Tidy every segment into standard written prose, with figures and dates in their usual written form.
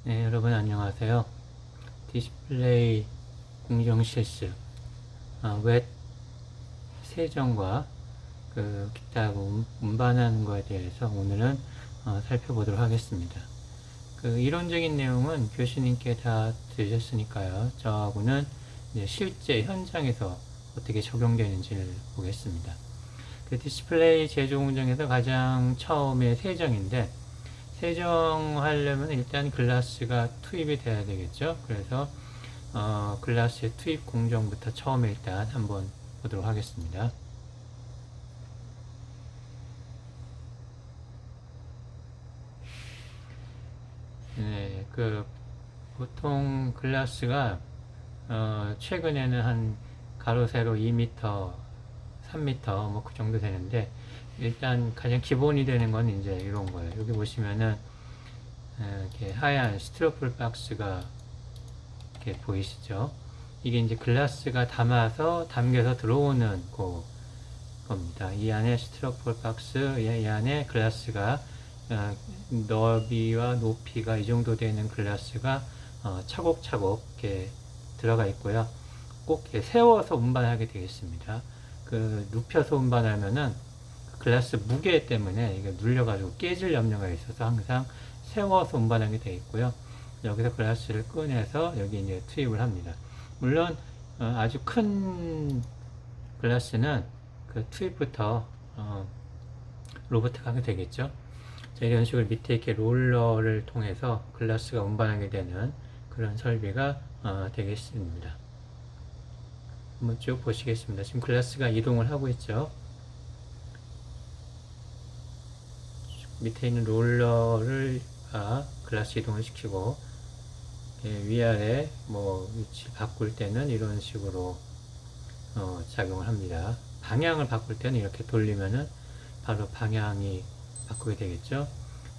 네, 여러분 안녕하세요. 디스플레이 공정 실습, 웹 세정과 기타 운반하는 것에 대해서 오늘은 살펴보도록 하겠습니다. 이론적인 내용은 교수님께 다 들으셨으니까요. 저하고는 이제 실제 현장에서 어떻게 적용되는지를 보겠습니다. 디스플레이 제조 공정에서 가장 처음에 세정인데, 세정하려면 일단 글라스가 투입이 돼야 되겠죠. 그래서 글라스의 투입 공정부터 처음에 일단 한번 보도록 하겠습니다. 네, 보통 글라스가 최근에는 한 가로 세로 2m, 3m 뭐 그 정도 되는데, 일단 가장 기본이 되는 건 이제 이런 거예요. 여기 보시면은 이렇게 하얀 스티로폴 박스가 이렇게 보이시죠? 이게 이제 글라스가 담겨서 들어오는 겁니다. 이 안에 스티로폴 박스, 이 안에 글라스가 너비와 높이가 이 정도 되는 글라스가 차곡차곡 이렇게 들어가 있고요. 꼭 이렇게 세워서 운반하게 되겠습니다. 눕혀서 운반하면은 글라스 무게 때문에 이게 눌려가지고 깨질 염려가 있어서 항상 세워서 운반하게 되어 있고요. 여기서 글라스를 꺼내서 여기 이제 투입을 합니다. 물론 아주 큰 글라스는 투입부터 로보트가 하게 되겠죠. 자, 이런 식으로 밑에 이렇게 롤러를 통해서 글라스가 운반하게 되는 그런 설비가 되겠습니다. 한번 쭉 보시겠습니다. 지금 글라스가 이동을 하고 있죠. 밑에 있는 롤러를 글라스 이동을 시키고, 위아래 위치 바꿀 때는 이런 식으로 작용을 합니다. 방향을 바꿀 때는 이렇게 돌리면은 바로 방향이 바꾸게 되겠죠.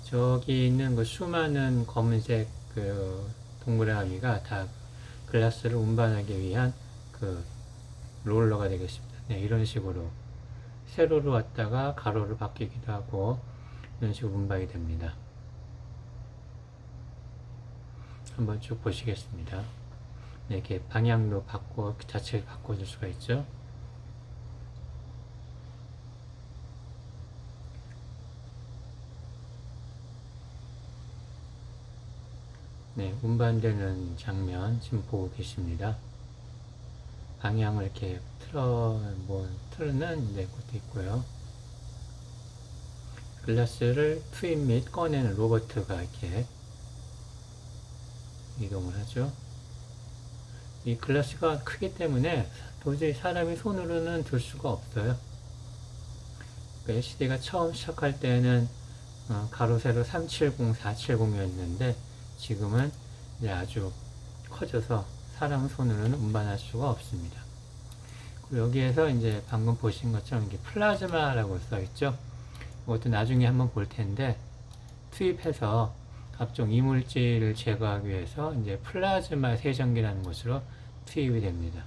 저기 있는 수많은 검은색 동그라미가 다 글라스를 운반하기 위한 롤러가 되겠습니다. 네, 이런 식으로 세로로 왔다가 가로로 바뀌기도 하고 이런 식으로 운반이 됩니다. 한번 쭉 보시겠습니다. 네, 이렇게 방향도 자체를 바꿔줄 수가 있죠. 네, 운반되는 장면 지금 보고 계십니다. 방향을 이렇게 틀는 것도 있고요. 글라스를 투입 및 꺼내는 로버트가 이렇게 이동을 하죠. 이 글라스가 크기 때문에 도저히 사람이 손으로는 들 수가 없어요. LCD가 처음 시작할 때는 가로 세로 370, 470이었는데 지금은 이제 아주 커져서 사람 손으로는 운반할 수가 없습니다. 그리고 여기에서 이제 방금 보신 것처럼 이게 플라즈마라고 써 있죠. 이것도 나중에 한번 볼 텐데, 투입해서 각종 이물질을 제거하기 위해서 이제 플라즈마 세정기라는 것으로 투입이 됩니다.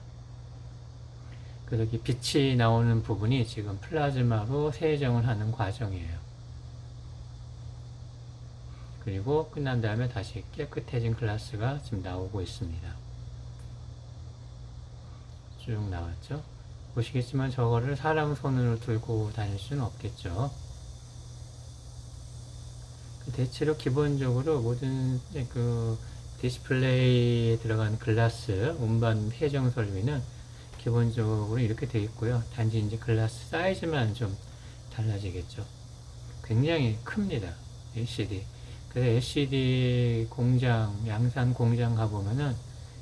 그래서 이 빛이 나오는 부분이 지금 플라즈마로 세정을 하는 과정이에요. 그리고 끝난 다음에 다시 깨끗해진 글라스가 지금 나오고 있습니다. 쭉 나왔죠. 보시겠지만 저거를 사람 손으로 들고 다닐 수는 없겠죠. 대체로 기본적으로 모든 디스플레이에 들어간 글라스 운반 세정 설비는 기본적으로 이렇게 되어 있고요. 단지 이제 글라스 사이즈만 좀 달라지겠죠. 굉장히 큽니다. LCD. 그래서 LCD 공장, 양산 공장 가보면은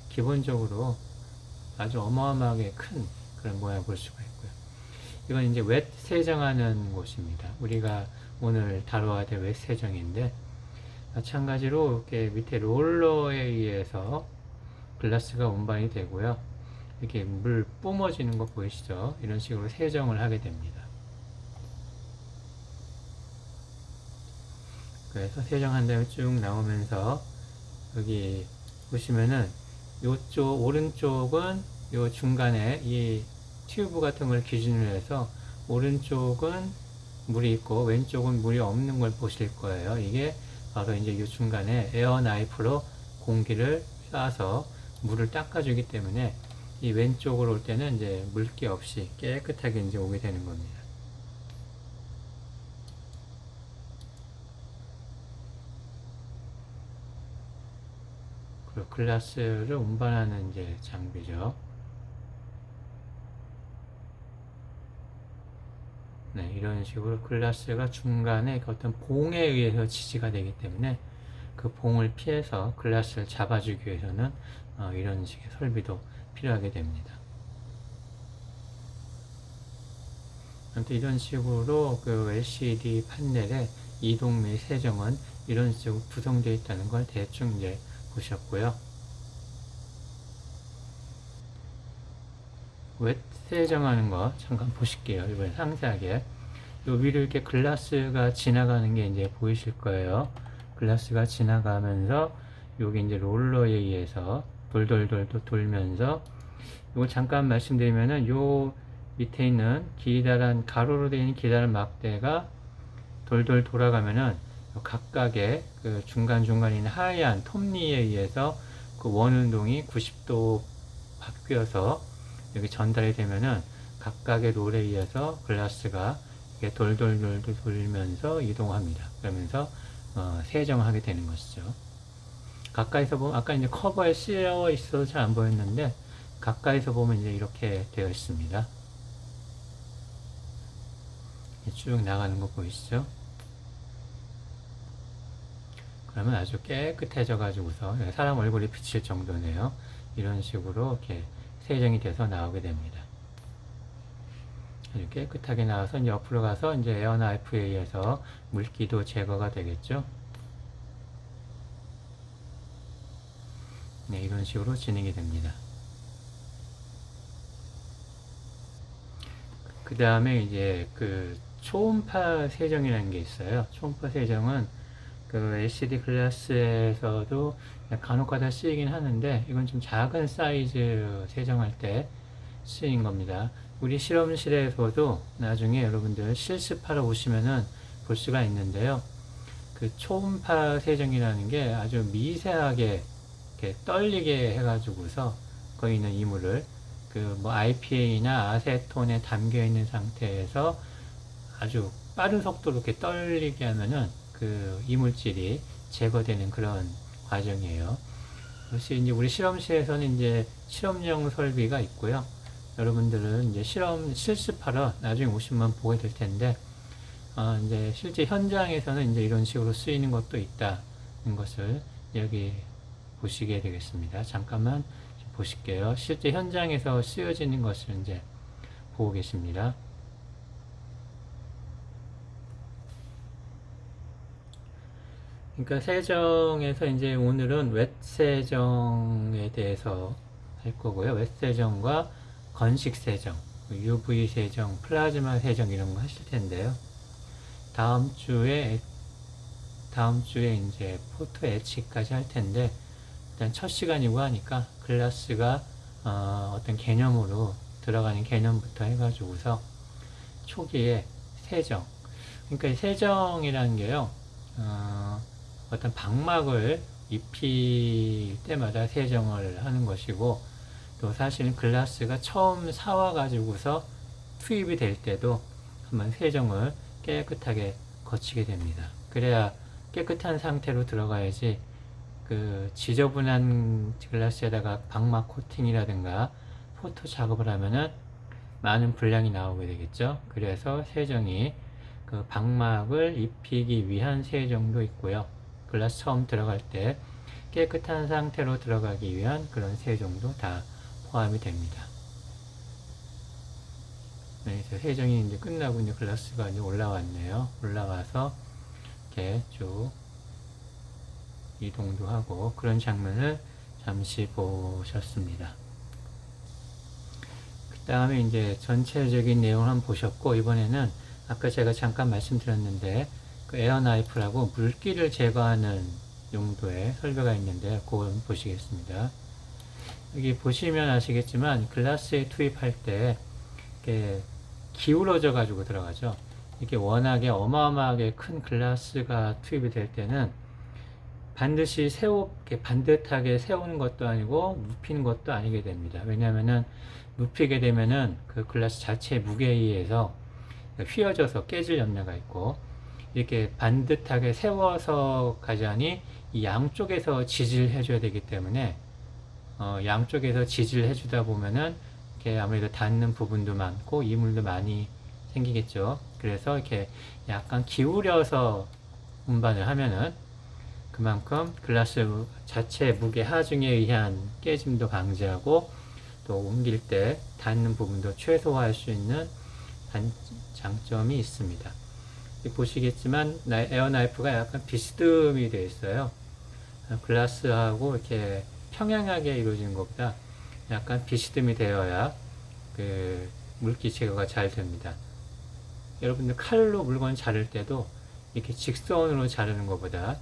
기본적으로 아주 어마어마하게 큰 그런 모양 볼 수가 있고요. 이건 이제 웹 세정하는 곳입니다. 우리가 오늘 다뤄야 될 웹 세정인데, 마찬가지로 이렇게 밑에 롤러에 의해서 글라스가 운반이 되고요. 이렇게 물 뿜어지는 거 보이시죠? 이런 식으로 세정을 하게 됩니다. 그래서 세정한 다음에 쭉 나오면서 여기 보시면은 이쪽 오른쪽은 요 중간에 이 튜브 같은 걸 기준으로 해서 오른쪽은 물이 있고 왼쪽은 물이 없는 걸 보실 거예요. 이게 바로 이제 이 중간에 에어 나이프로 공기를 쏴서 물을 닦아주기 때문에 이 왼쪽으로 올 때는 이제 물기 없이 깨끗하게 이제 오게 되는 겁니다. 그리고 글라스를 운반하는 이제 장비죠. 네, 이런 식으로 글라스가 중간에 어떤 봉에 의해서 지지가 되기 때문에 그 봉을 피해서 글라스를 잡아주기 위해서는 이런 식의 설비도 필요하게 됩니다. 아무튼 이런 식으로 그 LCD 판넬의 이동 및 세정은 이런 식으로 구성되어 있다는 걸 대충 이제 보셨고요. 웹 세정하는 거 잠깐 보실게요. 이번에 상세하게. 요 위로 이렇게 글라스가 지나가는 게 이제 보이실 거예요. 글라스가 지나가면서 여기 이제 롤러에 의해서 돌돌돌 돌면서 이거 잠깐 말씀드리면은 요 밑에 있는 기다란 가로로 되어 있는 기다란 막대가 돌돌 돌아가면은 각각의 그 중간중간에 있는 하얀 톱니에 의해서 그 원운동이 90도 바뀌어서 여기 전달이 되면은 각각의 롤에 의해서 글라스가 이렇게 돌돌돌 돌면서 이동합니다. 그러면서 세정하게 되는 것이죠. 가까이서 보면 아까 이제 커버에 씌어 있어서 잘 안 보였는데 가까이서 보면 이제 이렇게 되어 있습니다. 쭉 나가는 거 보이시죠? 그러면 아주 깨끗해져 가지고서 사람 얼굴이 비칠 정도네요. 이런 식으로 이렇게 세정이 돼서 나오게 됩니다. 아주 깨끗하게 나와서 이제 옆으로 가서 이제 에어나이프에 의해서 물기도 제거가 되겠죠. 네, 이런 식으로 진행이 됩니다. 그 다음에 이제 그 초음파 세정이라는 게 있어요. 초음파 세정은 그 LCD 글라스에서도 간혹가다 쓰이긴 하는데 이건 좀 작은 사이즈 세정할 때 쓰인 겁니다. 우리 실험실에서도 나중에 여러분들 실습하러 오시면은 볼 수가 있는데요. 그 초음파 세정이라는 게 아주 미세하게 이렇게 떨리게 해가지고서 거기 있는 이물을 그 뭐 IPA나 아세톤에 담겨 있는 상태에서 아주 빠른 속도로 이렇게 떨리게 하면은 그 이물질이 제거되는 그런 과정이에요. 그것이 이제 우리 실험실에서는 이제 실험용 설비가 있고요. 여러분들은 이제 실습하러 나중에 오시면 보게 될 텐데, 이제 실제 현장에서는 이제 이런 식으로 쓰이는 것도 있다는 것을 여기 보시게 되겠습니다. 잠깐만 보실게요. 실제 현장에서 쓰여지는 것을 이제 보고 계십니다. 그러니까 세정에서 이제 오늘은 웹 세정에 대해서 할 거고요. 웹 세정과 건식 세정, UV 세정, 플라즈마 세정 이런 거 하실 텐데요. 다음 주에 이제 포토 엣치까지 할 텐데 일단 첫 시간이고 하니까 글라스가 어떤 개념으로 들어가는 개념부터 해가지고서 초기에 세정. 그러니까 이 세정이라는 게요. 어떤 방막을 입힐 때마다 세정을 하는 것이고 또 사실은 글라스가 처음 사와 가지고서 투입이 될 때도 한번 세정을 깨끗하게 거치게 됩니다. 그래야 깨끗한 상태로 들어가야지 그 지저분한 글라스에다가 방막 코팅이라든가 포토 작업을 하면은 많은 분량이 나오게 되겠죠. 그래서 세정이 그 방막을 입히기 위한 세정도 있고요. 글라스 처음 들어갈 때 깨끗한 상태로 들어가기 위한 그런 세정도 다 포함이 됩니다. 네, 그래서 세정이 이제 끝나고 이제 글라스가 이제 올라왔네요. 올라와서 이렇게 쭉 이동도 하고 그런 장면을 잠시 보셨습니다. 그 다음에 이제 전체적인 내용을 한번 보셨고 이번에는 아까 제가 잠깐 말씀드렸는데 그 에어나이프라고 물기를 제거하는 용도의 설비가 있는데 그걸 보시겠습니다. 여기 보시면 아시겠지만 글라스에 투입할 때 이렇게 기울어져 가지고 들어가죠. 이게 워낙에 어마어마하게 큰 글라스가 투입이 될 때는 반드시 이렇게 반듯하게 세우는 것도 아니고 눕히는 것도 아니게 됩니다. 왜냐하면은 눕히게 되면은 그 글라스 자체의 무게에 의해서 휘어져서 깨질 염려가 있고, 이렇게 반듯하게 세워서 가자니 이 양쪽에서 지지를 해줘야 되기 때문에 양쪽에서 지지를 해주다 보면은 이렇게 아무래도 닿는 부분도 많고 이물도 많이 생기겠죠. 그래서 이렇게 약간 기울여서 운반을 하면은 그만큼 글라스 자체 무게 하중에 의한 깨짐도 방지하고, 또 옮길 때 닿는 부분도 최소화할 수 있는 장점이 있습니다. 보시겠지만 에어나이프가 약간 비스듬히 되어 있어요. 글라스하고 이렇게 평행하게 이루어진 것보다 약간 비스듬히 되어야 그 물기 제거가 잘 됩니다. 여러분들 칼로 물건 자를 때도 이렇게 직선으로 자르는 것보다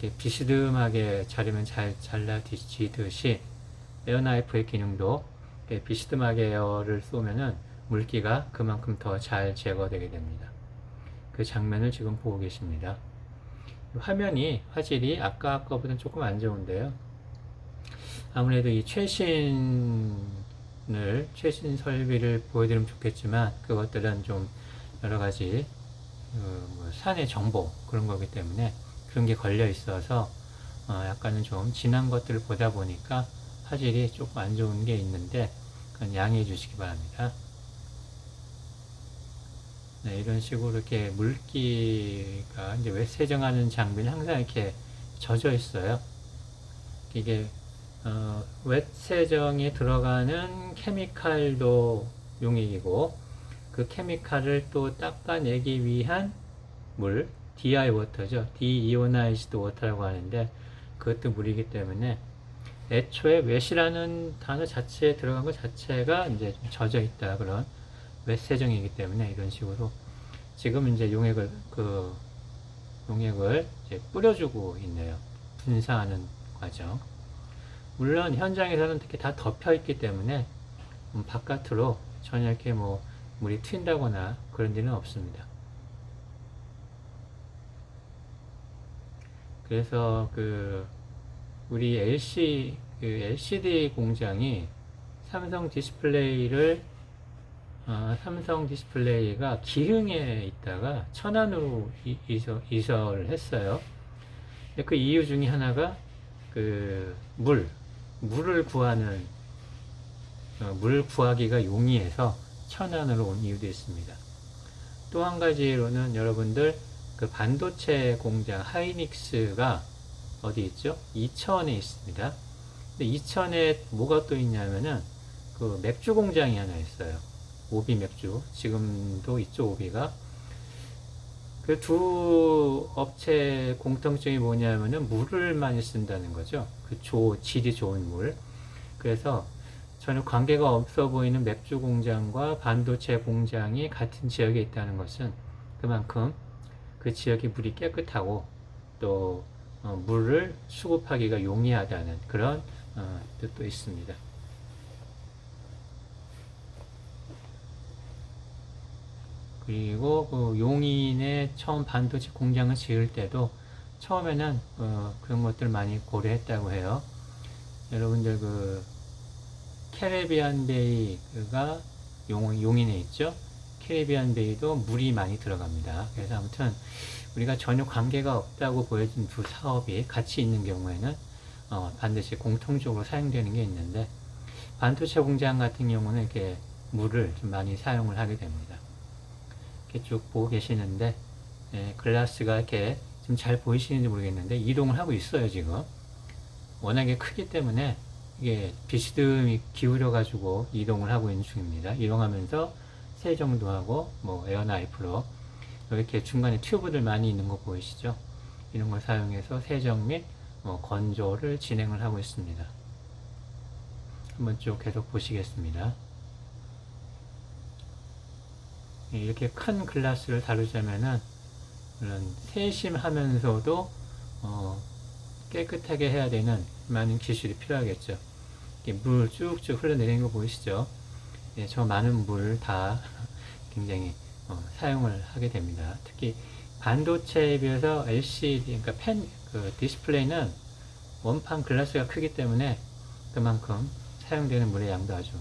이렇게 비스듬하게 자르면 잘 잘라지듯이 에어나이프의 기능도 비스듬하게 에어를 쏘면은 물기가 그만큼 더 잘 제거되게 됩니다. 그 장면을 지금 보고 계십니다. 화질이 아까 거보다는 조금 안 좋은데요. 아무래도 이 최신 설비를 보여드리면 좋겠지만, 그것들은 좀 여러 가지 사내 정보 그런 거기 때문에 그런 게 걸려 있어서 약간은 좀 진한 것들을 보다 보니까 화질이 조금 안 좋은 게 있는데, 그건 양해해 주시기 바랍니다. 네, 이런 식으로 이렇게 물기가 이제 왜 세정하는 장비는 항상 이렇게 젖어 있어요. 이게 웻 세정에 들어가는 케미칼도 용액이고, 그 케미칼을 또 닦아내기 위한 물, DI 워터죠. Deionized water라고 하는데, 그것도 물이기 때문에 애초에 웻이라는 단어 자체에 들어간 것 자체가 이제 좀 젖어 있다, 그런 웻 세정이기 때문에 이런 식으로 지금 이제 용액을 이제 뿌려주고 있네요. 분사하는 과정. 물론 현장에서는 특히 다 덮여 있기 때문에 바깥으로 전혀 이렇게 뭐 물이 튄다거나 그런 일은 없습니다. 그래서 우리 LCD 공장이 삼성 디스플레이가 기흥에 있다가 천안으로 이설을 했어요. 근데 그 이유 중에 하나가 물을 구하기가 용이해서 천안으로 온 이유도 있습니다. 또 한 가지로는 여러분들 그 반도체 공장 하이닉스가 어디 있죠? 이천에 있습니다. 근데 이천에 뭐가 또 있냐면은 그 맥주 공장이 하나 있어요. 오비 맥주. 지금도 있죠, 오비가. 그 두 업체 공통점이 뭐냐면은 물을 많이 쓴다는 거죠. 질이 좋은 물. 그래서 전혀 관계가 없어 보이는 맥주 공장과 반도체 공장이 같은 지역에 있다는 것은 그만큼 그 지역의 물이 깨끗하고 또 물을 수급하기가 용이하다는 그런 뜻도 있습니다. 그리고 용인에 처음 반도체 공장을 지을 때도 처음에는 그런 것들 많이 고려했다고 해요. 여러분들 캐리비안 베이가 용인에 있죠. 캐리비안 베이도 물이 많이 들어갑니다. 그래서 아무튼 우리가 전혀 관계가 없다고 보여진 두 사업이 같이 있는 경우에는 반드시 공통적으로 사용되는 게 있는데, 반도체 공장 같은 경우는 이렇게 물을 좀 많이 사용을 하게 됩니다. 이렇게 쭉 보고 계시는데, 글라스가 이렇게 좀 잘 보이시는지 모르겠는데 이동을 하고 있어요. 지금 워낙에 크기 때문에 이게 비스듬히 기울여 가지고 이동을 하고 있는 중입니다. 이동하면서 세정도 하고 에어나이프로 이렇게 중간에 튜브들 많이 있는 거 보이시죠? 이런 걸 사용해서 세정 및 건조를 진행을 하고 있습니다. 한번 쭉 계속 보시겠습니다. 이렇게 큰 글라스를 다루자면은 물론 세심하면서도 깨끗하게 해야 되는 많은 기술이 필요하겠죠. 물 쭉쭉 흘러내리는 거 보이시죠? 저 많은 물 다 굉장히 사용을 하게 됩니다. 특히 반도체에 비해서 LCD, 그러니까 그 디스플레이는 원판 글라스가 크기 때문에 그만큼 사용되는 물의 양도 아주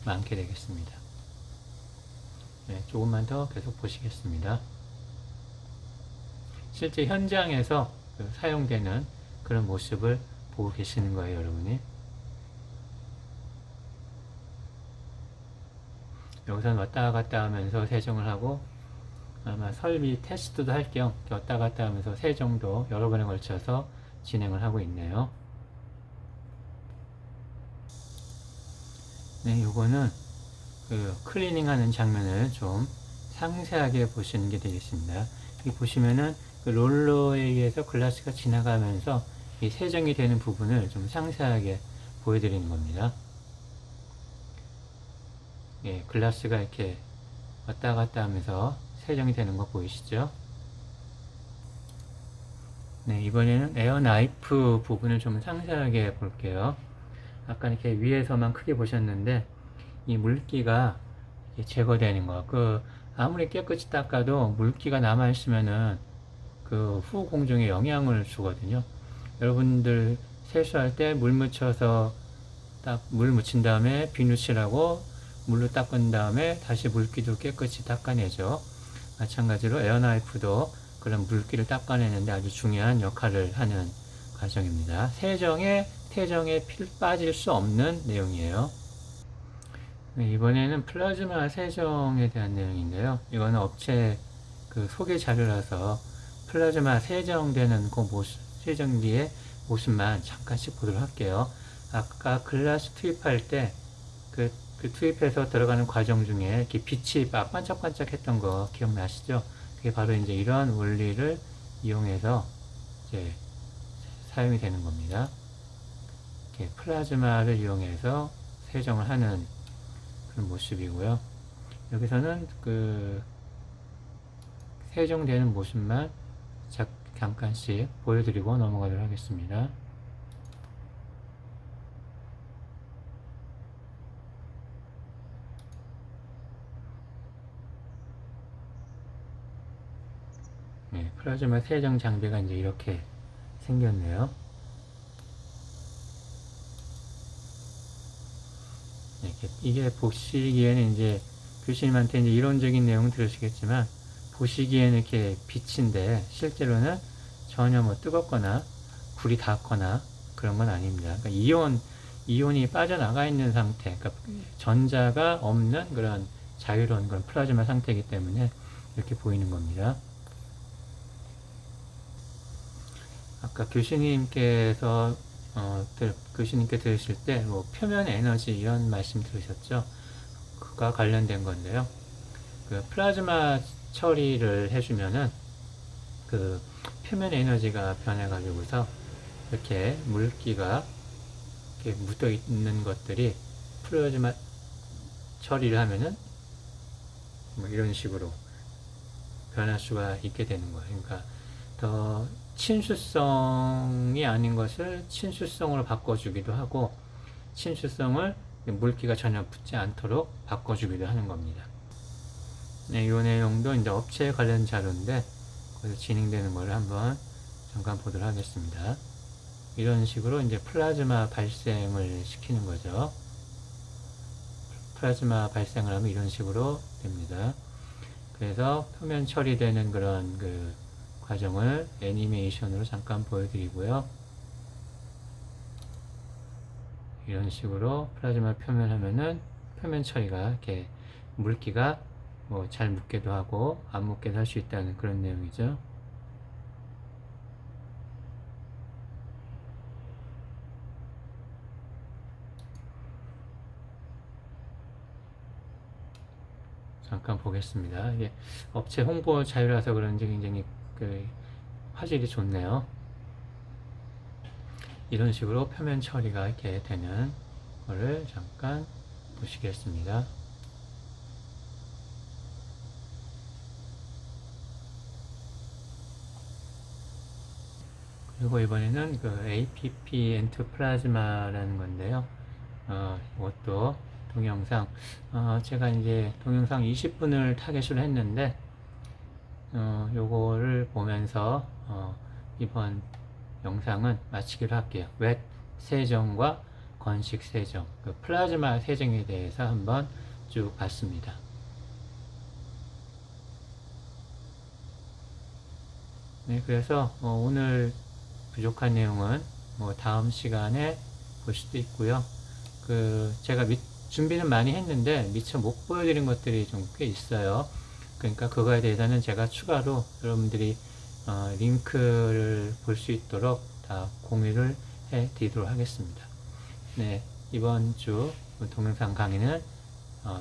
많게 되겠습니다. 네, 조금만 더 계속 보시겠습니다. 실제 현장에서 그 사용되는 그런 모습을 보고 계시는 거예요, 여러분이. 여기서는 왔다 갔다 하면서 세정을 하고, 아마 설비 테스트도 할 겸 왔다 갔다 하면서 세정도 여러 번에 걸쳐서 진행을 하고 있네요. 네, 요거는 그 클리닝 하는 장면을 좀 상세하게 보시는 게 되겠습니다. 여기 보시면은 그 롤러에 의해서 글라스가 지나가면서 이 세정이 되는 부분을 좀 상세하게 보여드리는 겁니다. 예, 글라스가 이렇게 왔다 갔다 하면서 세정이 되는 거 보이시죠? 네, 이번에는 에어 나이프 부분을 좀 상세하게 볼게요. 아까 이렇게 위에서만 크게 보셨는데 이 물기가 제거되는 거. 아무리 깨끗이 닦아도 물기가 남아 있으면은 그 후 공정에 영향을 주거든요. 여러분들 세수할 때 물 묻혀서 딱 물 묻힌 다음에 비누 칠하고 물로 닦은 다음에 다시 물기도 깨끗이 닦아내죠. 마찬가지로 에어나이프도 그런 물기를 닦아내는데 아주 중요한 역할을 하는 과정입니다. 태정에 빠질 수 없는 내용이에요. 네, 이번에는 플라즈마 세정에 대한 내용인데요. 이거는 업체 그 소개 자료라서 플라즈마 세정되는 그 모습, 세정기의 모습만 잠깐씩 보도록 할게요. 아까 글라스 투입할 때 그 투입해서 들어가는 과정 중에 이렇게 빛이 막 반짝반짝 했던 거 기억나시죠? 그게 바로 이제 이런 원리를 이용해서 이제 사용이 되는 겁니다. 이렇게 플라즈마를 이용해서 세정을 하는 그런 모습이고요. 여기서는 그 세정되는 모습만 잠깐씩 보여드리고 넘어가도록 하겠습니다. 네, 플라즈마 세정 장비가 이제 이렇게 생겼네요. 이게 보시기에는 이제 교수님한테 이제 이론적인 내용은 들으시겠지만 보시기에는 이렇게 빛인데 실제로는 전혀 뭐 뜨겁거나 불이 닿거나 그런 건 아닙니다. 그러니까 이온이 빠져나가 있는 상태, 그러니까 전자가 없는 그런 자유로운 그런 플라즈마 상태이기 때문에 이렇게 보이는 겁니다. 아까 교수님께서 교수님께 들으실 때 뭐 표면 에너지 이런 말씀 들으셨죠? 그가 관련된 건데요. 그 플라즈마 처리를 해주면은 그 표면 에너지가 변해가지고서 이렇게 물기가 이렇게 묻어 있는 것들이 플라즈마 처리를 하면은 뭐 이런 식으로 변할 수가 있게 되는 거예요. 그러니까 더 친수성이 아닌 것을 친수성으로 바꿔주기도 하고 친수성을 물기가 전혀 붙지 않도록 바꿔주기도 하는 겁니다. 네, 이 내용도 이제 업체 관련 자료인데 거기서 진행되는 걸 한번 잠깐 보도록 하겠습니다. 이런 식으로 이제 플라즈마 발생을 시키는 거죠. 플라즈마 발생을 하면 이런 식으로 됩니다. 그래서 표면 처리되는 그런 그 과정을 애니메이션으로 잠깐 보여드리고요. 이런 식으로 플라즈마 표면 하면은 표면 처리가 이렇게 물기가 뭐 잘 묻게도 하고 안 묻게도 할 수 있다는 그런 내용이죠. 잠깐 보겠습니다. 이게 업체 홍보 자료라서 그런지 굉장히 그 화질이 좋네요. 이런 식으로 표면 처리가 이렇게 되는 거를 잠깐 보시겠습니다. 그리고 이번에는 그 APP 엔트 플라즈마라는 건데요. 이것도 동영상, 제가 이제 동영상 20분을 타겟으로 했는데, 요거를 보면서, 이번 영상은 마치기로 할게요. 웻 세정과 건식 세정, 그 플라즈마 세정에 대해서 한번 쭉 봤습니다. 네, 그래서 오늘 부족한 내용은 다음 시간에 볼 수도 있고요. 제가 준비는 많이 했는데 미처 못 보여드린 것들이 좀 꽤 있어요. 그러니까 그거에 대해서는 제가 추가로 여러분들이 링크를 볼 수 있도록 다 공유를 해 드리도록 하겠습니다. 네, 이번 주 동영상 강의는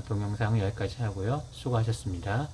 동영상 여기까지 하고요. 수고하셨습니다.